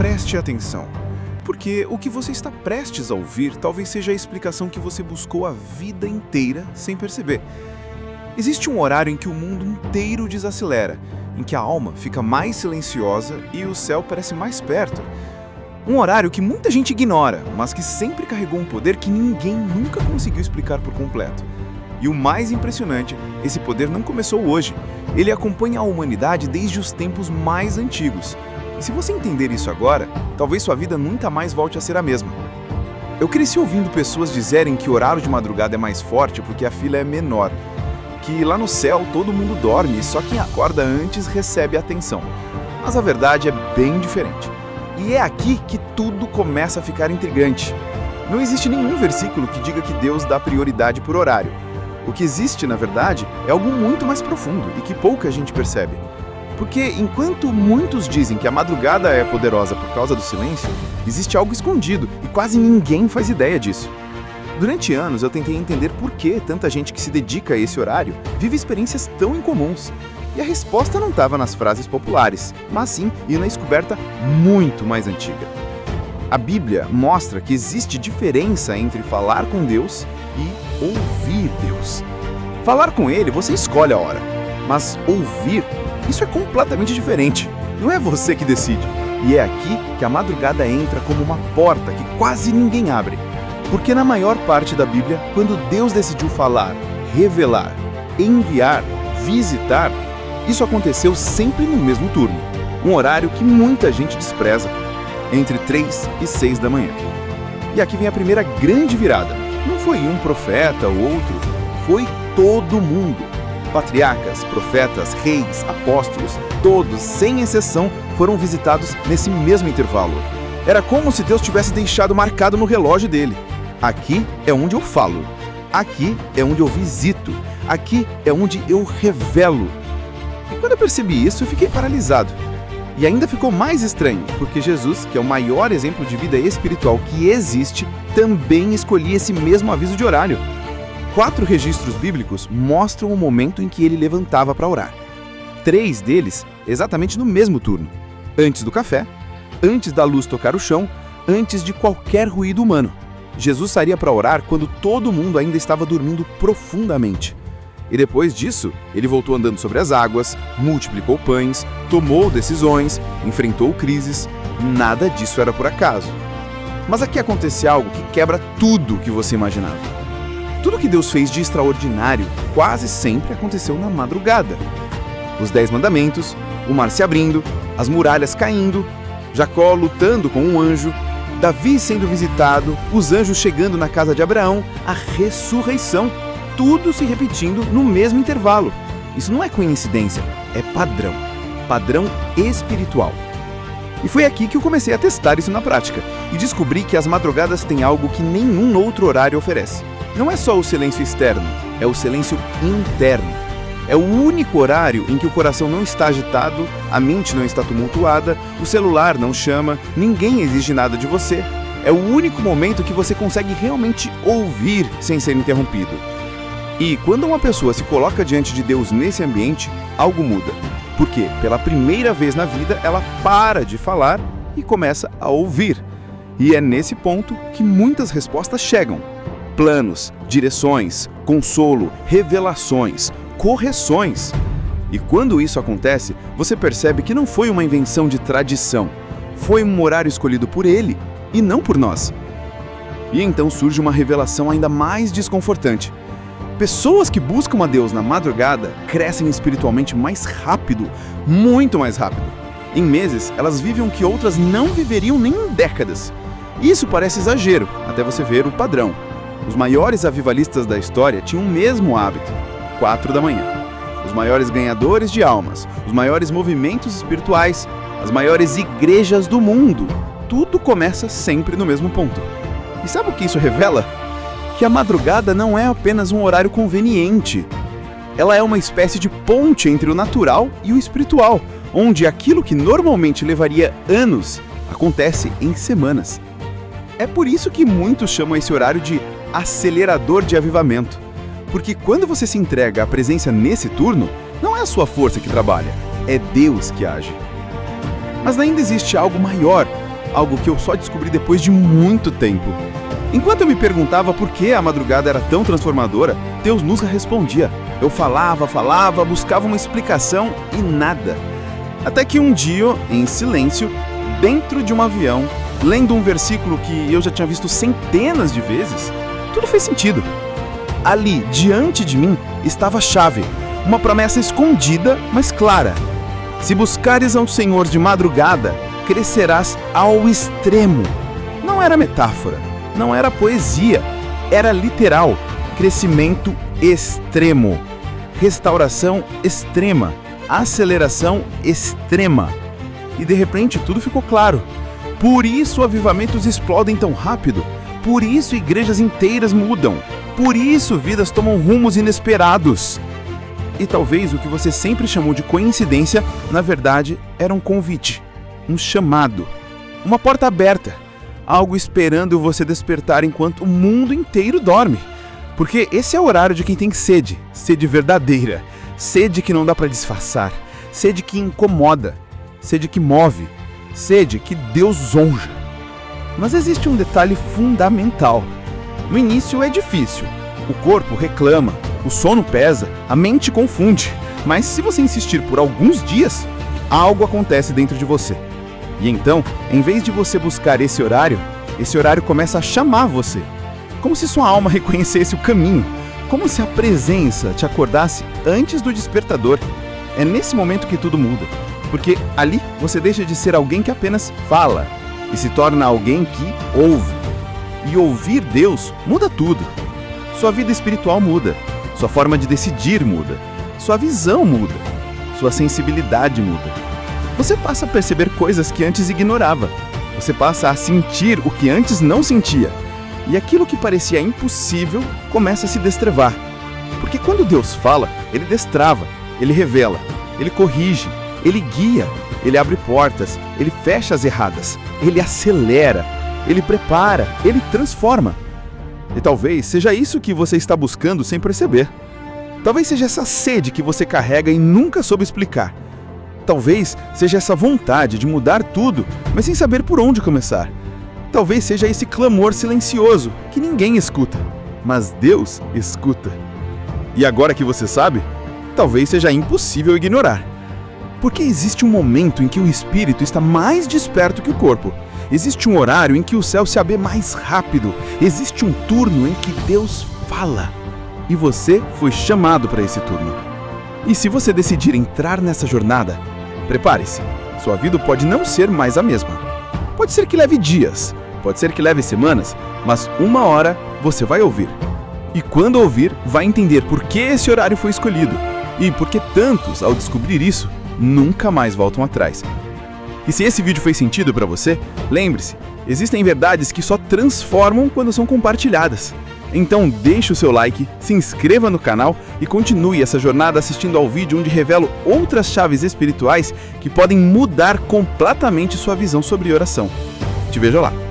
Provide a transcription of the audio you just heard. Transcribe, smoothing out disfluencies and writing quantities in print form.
preste atenção, porque o que você está prestes a ouvir talvez seja a explicação que você buscou a vida inteira sem perceber. Existe um horário em que o mundo inteiro desacelera, em que a alma fica mais silenciosa e o céu parece mais perto. Um horário que muita gente ignora, mas que sempre carregou um poder que ninguém nunca conseguiu explicar por completo. E o mais impressionante, esse poder não começou hoje. Ele acompanha a humanidade desde os tempos mais antigos. E se você entender isso agora, talvez sua vida nunca mais volte a ser a mesma. Eu cresci ouvindo pessoas dizerem que o horário de madrugada é mais forte porque a fila é menor. Que lá no céu todo mundo dorme e só quem acorda antes recebe atenção. Mas a verdade é bem diferente. E é aqui que tudo começa a ficar intrigante. Não existe nenhum versículo que diga que Deus dá prioridade por horário. O que existe, na verdade, é algo muito mais profundo e que pouca gente percebe. Porque enquanto muitos dizem que a madrugada é poderosa por causa do silêncio, existe algo escondido e quase ninguém faz ideia disso. Durante anos eu tentei entender por que tanta gente que se dedica a esse horário vive experiências tão incomuns. E a resposta não estava nas frases populares, mas sim em uma descoberta muito mais antiga. A Bíblia mostra que existe diferença entre falar com Deus e ouvir Deus. Falar com Ele, você escolhe a hora, mas ouvir, isso é completamente diferente. Não é você que decide. E é aqui que a madrugada entra como uma porta que quase ninguém abre. Porque na maior parte da Bíblia, quando Deus decidiu falar, revelar, enviar, visitar, isso aconteceu sempre no mesmo turno, um horário que muita gente despreza, entre 3 e 6 da manhã. E aqui vem a primeira grande virada. Não foi um profeta ou outro, foi todo mundo. Patriarcas, profetas, reis, apóstolos, todos, sem exceção, foram visitados nesse mesmo intervalo. Era como se Deus tivesse deixado marcado no relógio dele. Aqui é onde eu falo, aqui é onde eu visito, aqui é onde eu revelo. E quando eu percebi isso, eu fiquei paralisado. E ainda ficou mais estranho, porque Jesus, que é o maior exemplo de vida espiritual que existe, também escolhia esse mesmo aviso de horário. 4 registros bíblicos mostram o momento em que ele levantava para orar. 3 deles exatamente no mesmo turno, antes do café, antes da luz tocar o chão, antes de qualquer ruído humano. Jesus sairia para orar quando todo mundo ainda estava dormindo profundamente. E depois disso, ele voltou andando sobre as águas, multiplicou pães, tomou decisões, enfrentou crises. Nada disso era por acaso. Mas aqui acontece algo que quebra tudo o que você imaginava. Tudo que Deus fez de extraordinário quase sempre aconteceu na madrugada. Os 10 mandamentos, o mar se abrindo, as muralhas caindo, Jacó lutando com um anjo, Davi sendo visitado, os anjos chegando na casa de Abraão, a ressurreição, tudo se repetindo no mesmo intervalo. Isso não é coincidência, é padrão. Padrão espiritual. E foi aqui que eu comecei a testar isso na prática e descobri que as madrugadas têm algo que nenhum outro horário oferece. Não é só o silêncio externo, é o silêncio interno. É o único horário em que o coração não está agitado, a mente não está tumultuada, o celular não chama, ninguém exige nada de você. É o único momento que você consegue realmente ouvir sem ser interrompido. E quando uma pessoa se coloca diante de Deus nesse ambiente, algo muda. Porque, pela primeira vez na vida, ela para de falar e começa a ouvir. E é nesse ponto que muitas respostas chegam. Planos, direções, consolo, revelações, correções. E quando isso acontece, você percebe que não foi uma invenção de tradição. Foi um horário escolhido por Ele e não por nós. E então surge uma revelação ainda mais desconfortante. Pessoas que buscam a Deus na madrugada crescem espiritualmente mais rápido, muito mais rápido. Em meses, elas vivem o que outras não viveriam nem em décadas. Isso parece exagero, até você ver o padrão. Os maiores avivalistas da história tinham o mesmo hábito, 4 da manhã. Os maiores ganhadores de almas, os maiores movimentos espirituais, as maiores igrejas do mundo. Tudo começa sempre no mesmo ponto. E sabe o que isso revela? Que a madrugada não é apenas um horário conveniente. Ela é uma espécie de ponte entre o natural e o espiritual, onde aquilo que normalmente levaria anos acontece em semanas. É por isso que muitos chamam esse horário de acelerador de avivamento. Porque quando você se entrega à presença nesse turno, não é a sua força que trabalha, é Deus que age. Mas ainda existe algo maior, algo que eu só descobri depois de muito tempo. Enquanto eu me perguntava por que a madrugada era tão transformadora, Deus nunca respondia. Eu falava, buscava uma explicação e nada. Até que um dia, em silêncio, dentro de um avião, lendo um versículo que eu já tinha visto centenas de vezes, tudo fez sentido. Ali, diante de mim, estava a chave, uma promessa escondida, mas clara. Se buscares ao Senhor de madrugada, crescerás ao extremo. Não era metáfora, não era poesia, era literal. Crescimento extremo, restauração extrema, aceleração extrema. E de repente tudo ficou claro. Por isso avivamentos explodem tão rápido. Por isso igrejas inteiras mudam. Por isso vidas tomam rumos inesperados. E talvez o que você sempre chamou de coincidência, na verdade, era um convite, um chamado, uma porta aberta, algo esperando você despertar enquanto o mundo inteiro dorme. Porque esse é o horário de quem tem sede, sede verdadeira, sede que não dá para disfarçar, sede que incomoda, sede que move, sede que Deus zonja. Mas existe um detalhe fundamental. No início é difícil, o corpo reclama, o sono pesa, a mente confunde, mas se você insistir por alguns dias, algo acontece dentro de você. E então, em vez de você buscar esse horário começa a chamar você. Como se sua alma reconhecesse o caminho, como se a presença te acordasse antes do despertador. É nesse momento que tudo muda, porque ali você deixa de ser alguém que apenas fala e se torna alguém que ouve. E ouvir Deus muda tudo. Sua vida espiritual muda, sua forma de decidir muda, sua visão muda, sua sensibilidade muda. Você passa a perceber coisas que antes ignorava. Você passa a sentir o que antes não sentia. E aquilo que parecia impossível começa a se destravar. Porque quando Deus fala, Ele destrava, Ele revela, Ele corrige, Ele guia, Ele abre portas, Ele fecha as erradas, Ele acelera, Ele prepara, Ele transforma. E talvez seja isso que você está buscando sem perceber. Talvez seja essa sede que você carrega e nunca soube explicar. Talvez seja essa vontade de mudar tudo, mas sem saber por onde começar. Talvez seja esse clamor silencioso que ninguém escuta, mas Deus escuta. E agora que você sabe, talvez seja impossível ignorar. Porque existe um momento em que o espírito está mais desperto que o corpo. Existe um horário em que o céu se abre mais rápido. Existe um turno em que Deus fala. E você foi chamado para esse turno. E se você decidir entrar nessa jornada, prepare-se. Sua vida pode não ser mais a mesma. Pode ser que leve dias, pode ser que leve semanas, mas uma hora você vai ouvir. E quando ouvir, vai entender por que esse horário foi escolhido. E por que tantos, ao descobrir isso, nunca mais voltam atrás. E se esse vídeo fez sentido para você, lembre-se, existem verdades que só transformam quando são compartilhadas. Então deixe o seu like, se inscreva no canal e continue essa jornada assistindo ao vídeo onde revelo outras chaves espirituais que podem mudar completamente sua visão sobre oração. Te vejo lá!